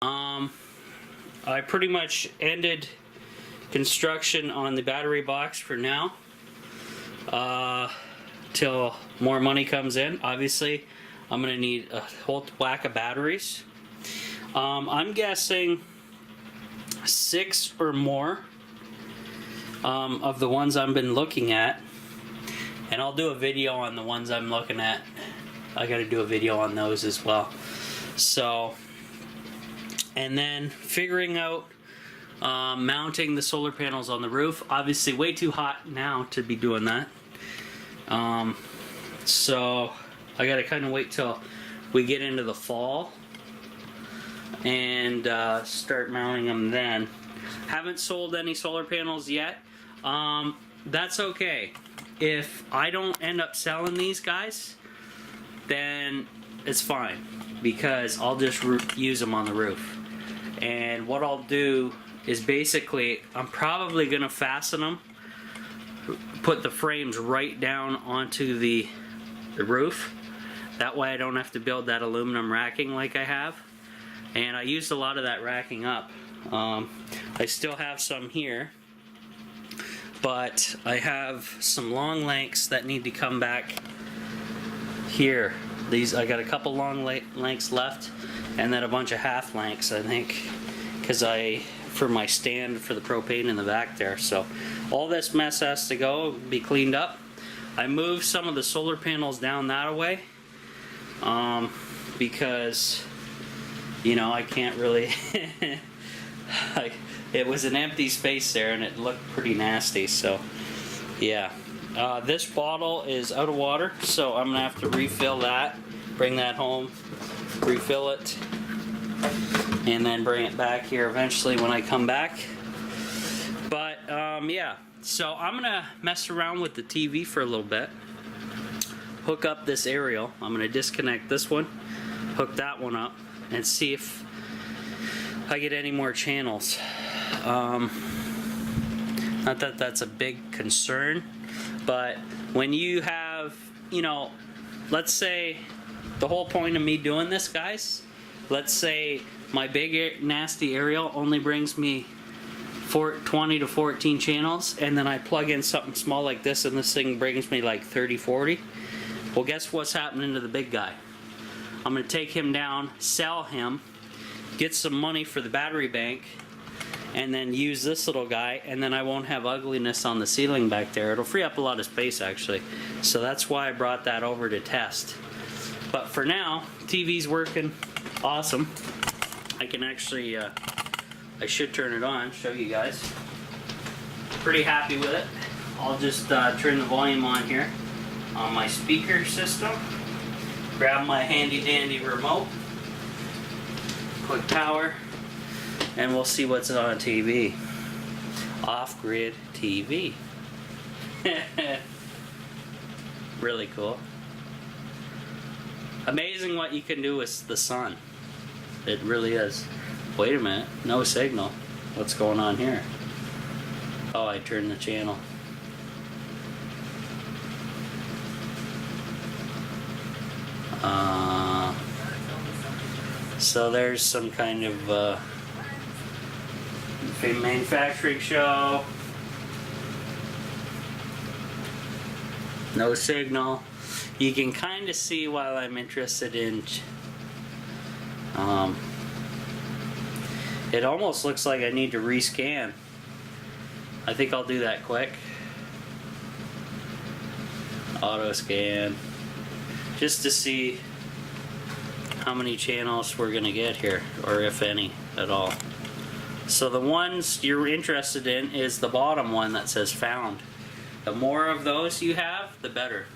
I pretty much ended construction on the battery box for now, till more money comes in. Obviously, I'm gonna need a whole whack of batteries. I'm guessing 6 or more of the ones I've been looking at, and I'll do a video on the ones I'm looking at. I gotta do a video on those as well. So, and then figuring out mounting the solar panels on the roof. Obviously way too hot now to be doing that. So I gotta kind of wait till we get into the fall and start mounting them then. Haven't sold any solar panels yet. That's okay. If I don't end up selling these guys, then it's fine, because I'll just use them on the roof. And what I'll do is basically, I'm probably gonna fasten them, put the frames right down onto the roof. That way I don't have to build that aluminum racking like I have. And I used a lot of that racking up. I still have some here, but I have some long lengths that need to come back here. These, I got a couple long lengths left, and then a bunch of half lengths, I think, because for my stand for the propane in the back there. So all this mess has to go, be cleaned up. I moved some of the solar panels down that way, because, you know, I can't really it was an empty space there and it looked pretty nasty. So yeah, this bottle is out of water, so I'm gonna have to refill that, bring that home, refill it, and then bring it back here eventually when I come back. But yeah, so I'm gonna mess around with the TV for a little bit, hook up this aerial. I'm gonna disconnect this one, hook that one up, and see if I get any more channels. Not that that's a big concern, but when you have, you know, let's say the whole point of me doing this, guys, let's say my big nasty aerial only brings me 20 to 14 channels, and then I plug in something small like this and this thing brings me like 30, 40. Well, guess what's happening to the big guy? I'm gonna take him down, sell him, get some money for the battery bank, and then use this little guy, and then I won't have ugliness on the ceiling back there. It'll free up a lot of space, actually. So that's why I brought that over to test. But for now, TV's working awesome. I can actually, I should turn it on, show you guys. Pretty happy with it. I'll just turn the volume on here on my speaker system. Grab my handy dandy remote. Quick power. And we'll see what's on TV. Off-grid TV. Really cool. Amazing what you can do with the sun. It really is. Wait a minute, no signal. What's going on here? Oh, I turned the channel. So there's some kind of manufacturing show. No signal. You can kind of see why I'm interested in. It almost looks like I need to rescan. I think I'll do that quick. Auto scan. Just to see how many channels we're gonna get here, or if any at all. So the ones you're interested in is the bottom one that says found. The more of those you have, the better.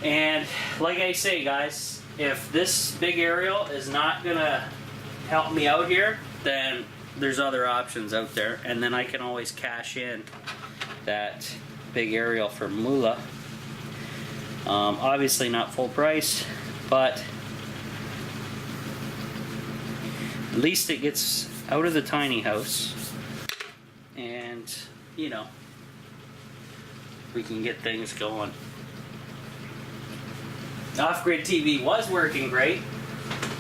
And like I say, guys, if this big aerial is not gonna help me out here, then there's other options out there, and then I can always cash in that big aerial for moolah. Obviously not full price, but at least it gets out of the tiny house, and you know, we can get things going. Off-grid TV was working great.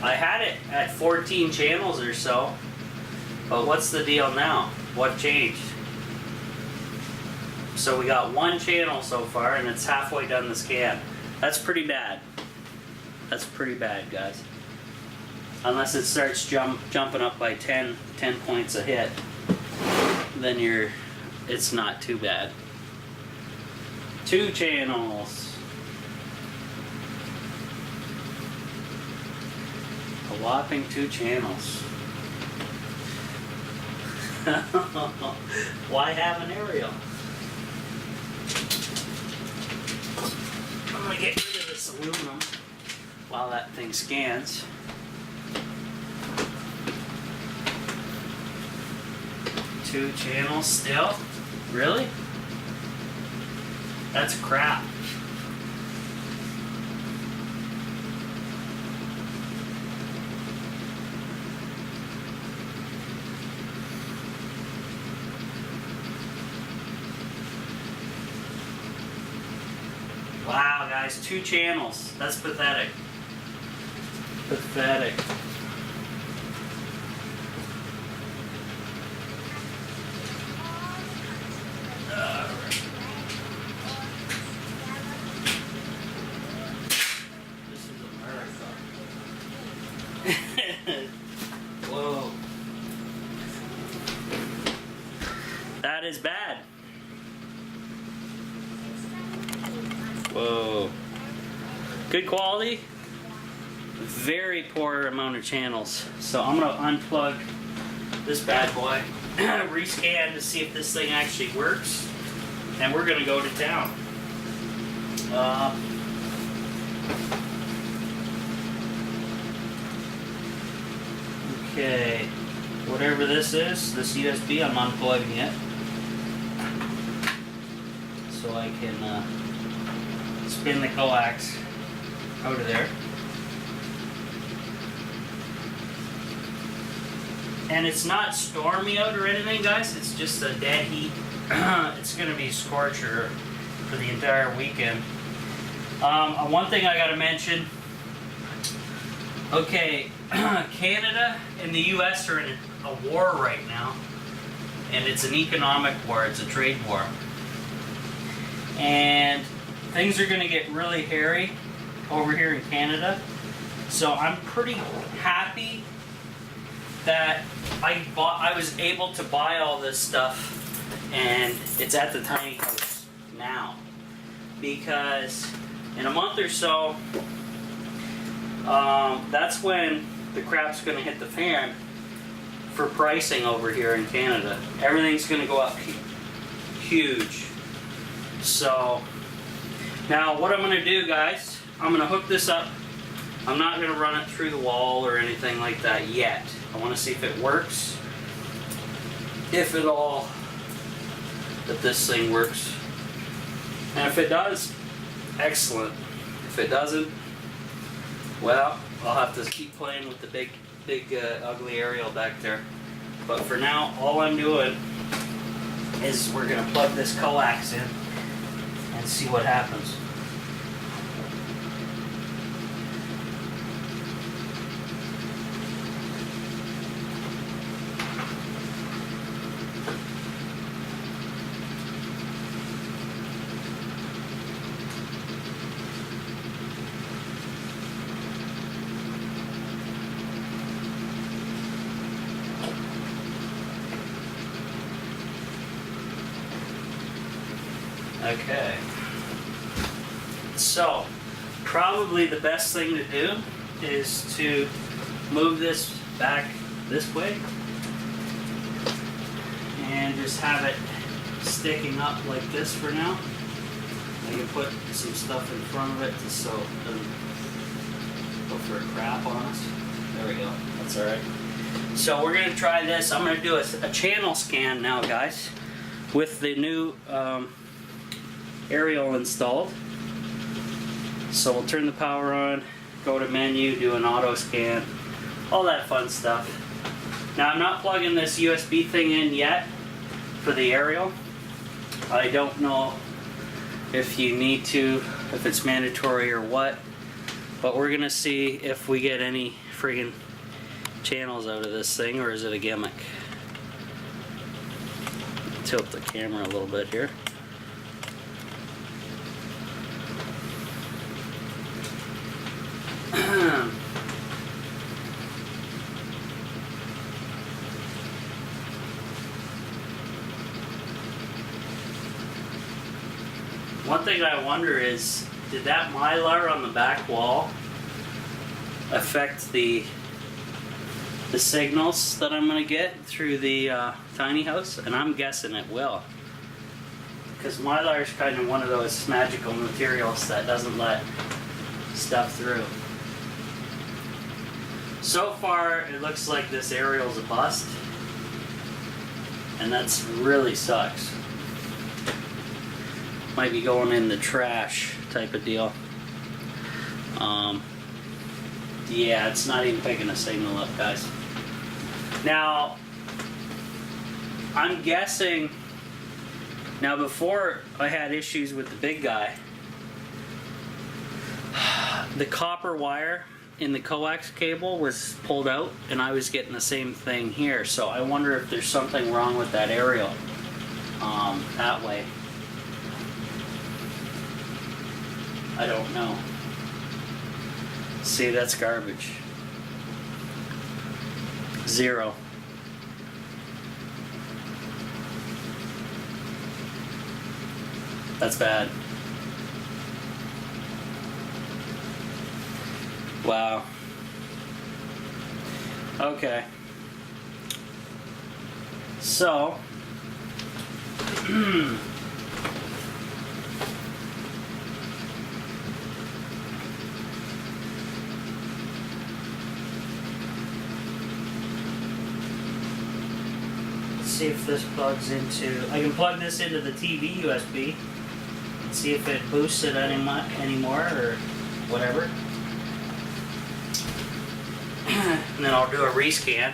I had it at 14 channels or so, but what's the deal now? What changed? So we got one channel so far, and it's halfway done the scan. That's pretty bad. That's pretty bad, guys. Unless it starts jumping up by 10 points a hit, then it's not too bad. 2 channels. A whopping 2 channels. Why have an aerial? I'm gonna get rid of this aluminum while that thing scans. Two channels still? Really? That's crap. Wow, guys, 2 channels. That's pathetic. Pathetic. This is America. Whoa. That is bad. Whoa. Good quality, very poor amount of channels. So I'm gonna unplug this bad boy, rescan to see if this thing actually works, and we're gonna go to town. Okay, whatever this is, this USB, I'm unplugging it so I can spin the coax out of there. And it's not stormy out or anything, guys, it's just a dead heat. It's gonna be scorcher for the entire weekend. One thing I gotta mention, okay, Canada and the US are in a war right now, and it's an economic war, it's a trade war. And things are going to get really hairy over here in Canada. So I'm pretty happy that I was able to buy all this stuff, and it's at the tiny house now. Because in a month or so, that's when the crap's going to hit the fan for pricing over here in Canada. Everything's going to go up huge. So now what I'm going to do, guys, I'm going to hook this up. I'm not going to run it through the wall or anything like that yet. I want to see if it works. If at all, that this thing works. And if it does, excellent. If it doesn't, well, I'll have to keep playing with the big ugly aerial back there. But for now, all I'm doing is we're going to plug this coax in and see what happens. Okay. So, probably the best thing to do is to move this back this way and just have it sticking up like this for now. I can put some stuff in front of it just so it doesn't go for a crap on us. There we go. That's alright. So we're going to try this. I'm going to do a channel scan now, guys, with the new aerial installed. So we'll turn the power on, go to menu, do an auto scan, all that fun stuff. Now I'm not plugging this USB thing in yet for the aerial. I don't know if you need to, if it's mandatory or what, but we're gonna see if we get any friggin' channels out of this thing, or is it a gimmick? Tilt the camera a little bit here. One thing I wonder is, did that mylar on the back wall affect the signals that I'm gonna get through the tiny house? And I'm guessing it will, because mylar is kind of one of those magical materials that doesn't let stuff through. So far, it looks like this aerial's a bust, and that's really sucks. Might be going in the trash type of deal. Yeah, it's not even picking a signal up, guys. Now, I'm guessing, now before I had issues with the big guy, the copper wire in the coax cable was pulled out, and I was getting the same thing here. So I wonder if there's something wrong with that aerial that way. I don't know. See, that's garbage. 0. That's bad. Wow. Okay. So, see if this plugs into, I can plug this into the TV USB and see if it boosts it anymore or whatever. And then I'll do a rescan.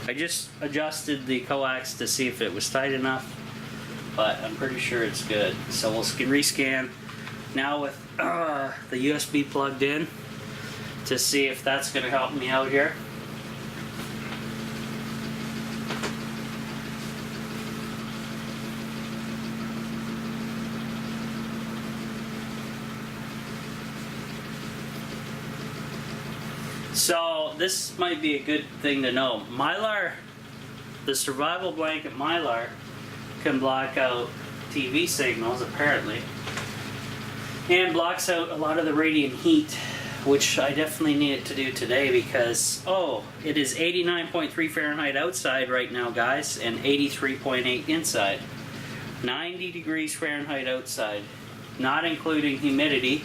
I just adjusted the coax to see if it was tight enough, but I'm pretty sure it's good. So we'll rescan now with the USB plugged in to see if that's going to help me out here. So this might be a good thing to know. Mylar, the survival blanket Mylar, can block out TV signals apparently, and blocks out a lot of the radiant heat, which I definitely need it to do today because, oh, it is 89.3 Fahrenheit outside right now, guys, and 83.8 inside. 90 degrees Fahrenheit outside, not including humidity,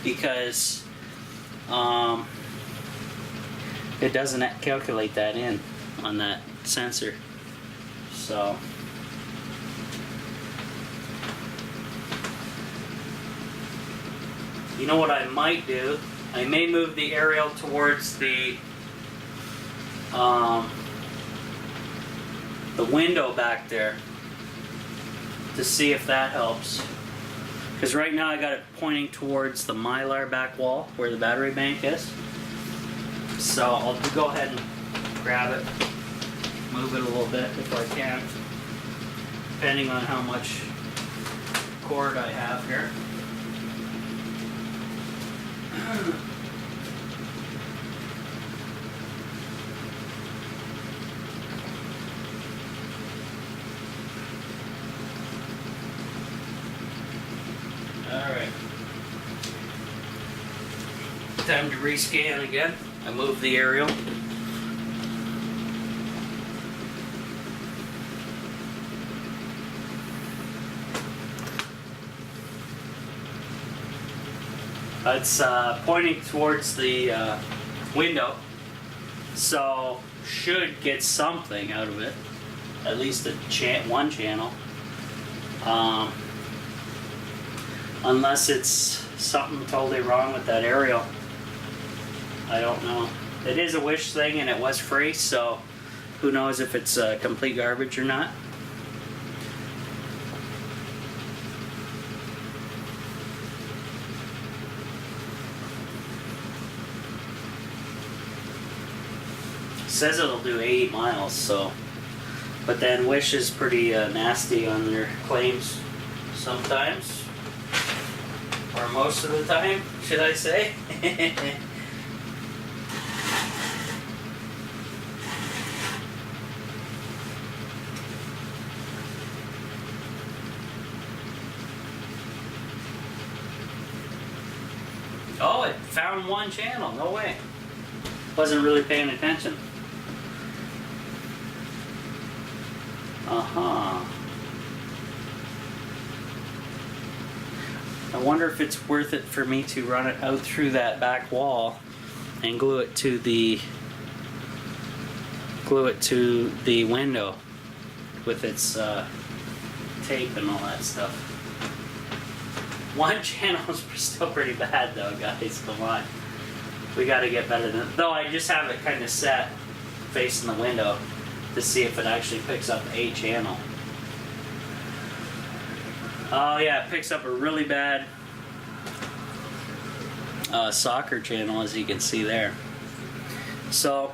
because it doesn't calculate that in on that sensor. So you know what I might do? I may move the aerial towards the window back there to see if that helps. Because right now I got it pointing towards the mylar back wall where the battery bank is. So I'll go ahead and grab it, move it a little bit if I can, depending on how much cord I have here. Alright. Time to rescan again. I move the aerial. It's pointing towards the window, so should get something out of it, at least one channel. Unless it's something totally wrong with that aerial. I don't know. It is a Wish thing and it was free, so who knows if it's complete garbage or not. says it'll do 80 miles, so. But then Wish is pretty nasty on their claims sometimes. Or most of the time, should I say. Oh, it found one channel. No way. Wasn't really paying attention. Uh-huh. I wonder if it's worth it for me to run it out through that back wall and glue it to the window with its tape and all that stuff. One channel is still pretty bad though, guys. Come on. We gotta get better than though. I just have it kind of set facing the window to see if it actually picks up a channel. Oh yeah, it picks up a really bad soccer channel, as you can see there. So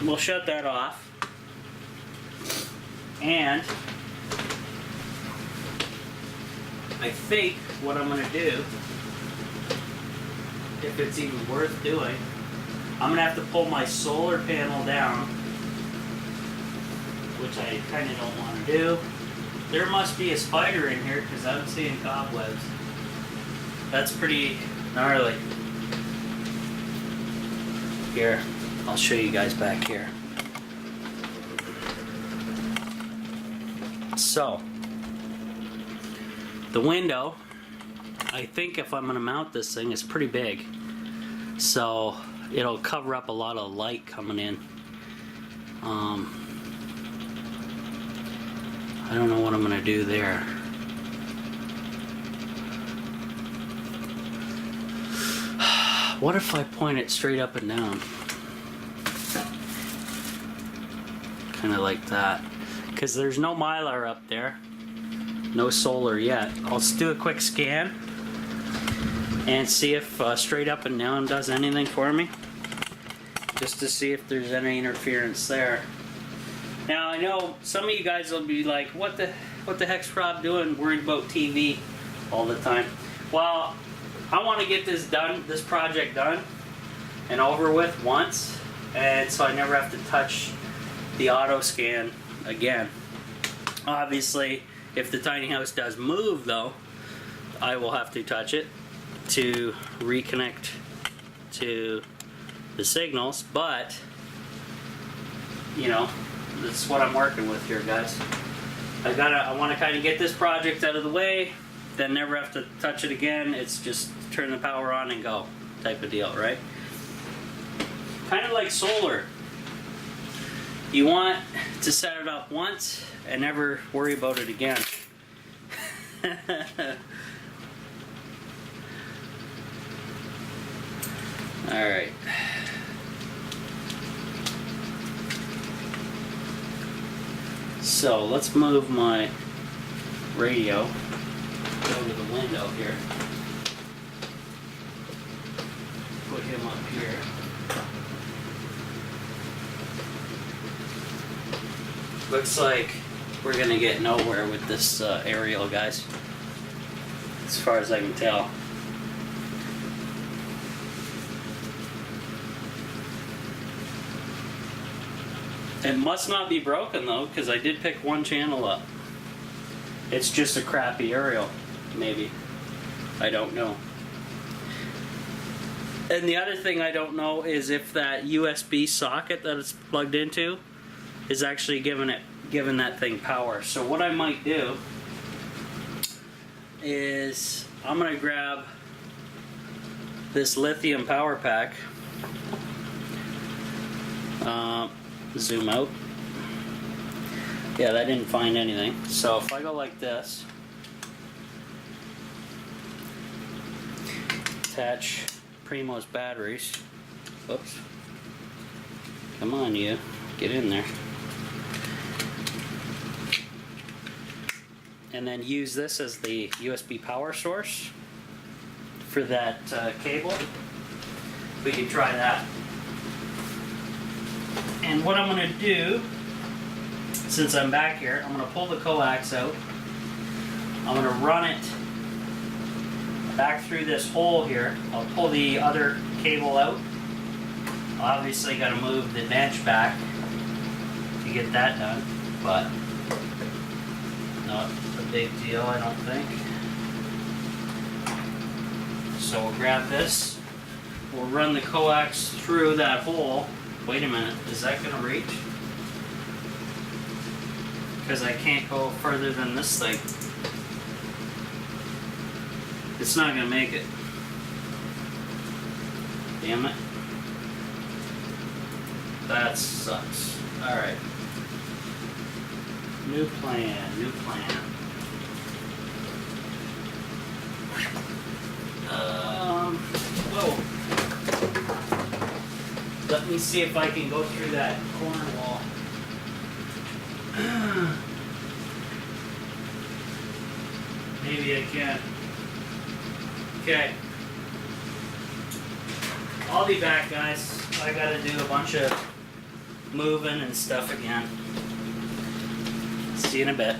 we'll shut that off. And I think what I'm going to do, if it's even worth doing, I'm going to have to pull my solar panel down, which I kind of don't want to do. There must be a spider in here because I'm seeing cobwebs. That's pretty gnarly. Here, I'll show you guys back here. So, the window, I think if I'm going to mount this thing, it's pretty big. So, it'll cover up a lot of light coming in. I don't know what I'm going to do there. What if I point it straight up and down? Kind of like that. Because there's no Mylar up there. No solar yet. I'll just do a quick scan and see if straight up and down does anything for me. Just to see if there's any interference there. Now I know some of you guys will be like, what the heck's Rob doing worried about TV all the time? Well, I want to get this done, this project done and over with once, and so I never have to touch the auto scan again. Obviously, if the tiny house does move though, I will have to touch it to reconnect to the signals, but you know, that's what I'm working with here, guys. I want to kind of get this project out of the way, then never have to touch it again. It's just turn the power on and go type of deal, right? Kind of like solar. You want to set it up once and never worry about it again. Alright. So let's move my radio over the window here. Put him up here. Looks like we're gonna get nowhere with this aerial, guys, as far as I can tell. It must not be broken though, because I did pick one channel up. It's just a crappy aerial, maybe. I don't know. And the other thing I don't know is if that USB socket that it's plugged into is actually giving that thing power. So what I might do is I'm gonna grab this lithium power pack, zoom out. Yeah, that didn't find anything. So if I go like this, attach Primo's batteries. Whoops. Come on, you. Get in there. And then use this as the USB power source. for that cable. We can try that. And what I'm going to do, since I'm back here, I'm going to pull the coax out. I'm going to run it back through this hole here. I'll pull the other cable out. Obviously got to move the bench back to get that done, but not a big deal, I don't think. So we'll grab this. We'll run the coax through that hole. Wait a minute, is that going to reach? Because I can't go further than this thing. It's not going to make it. Damn it. That sucks. Alright. New plan, new plan. Whoa. Let me see if I can go through that corner wall. Maybe I can. Okay. I'll be back, guys. I gotta do a bunch of moving and stuff again. See you in a bit.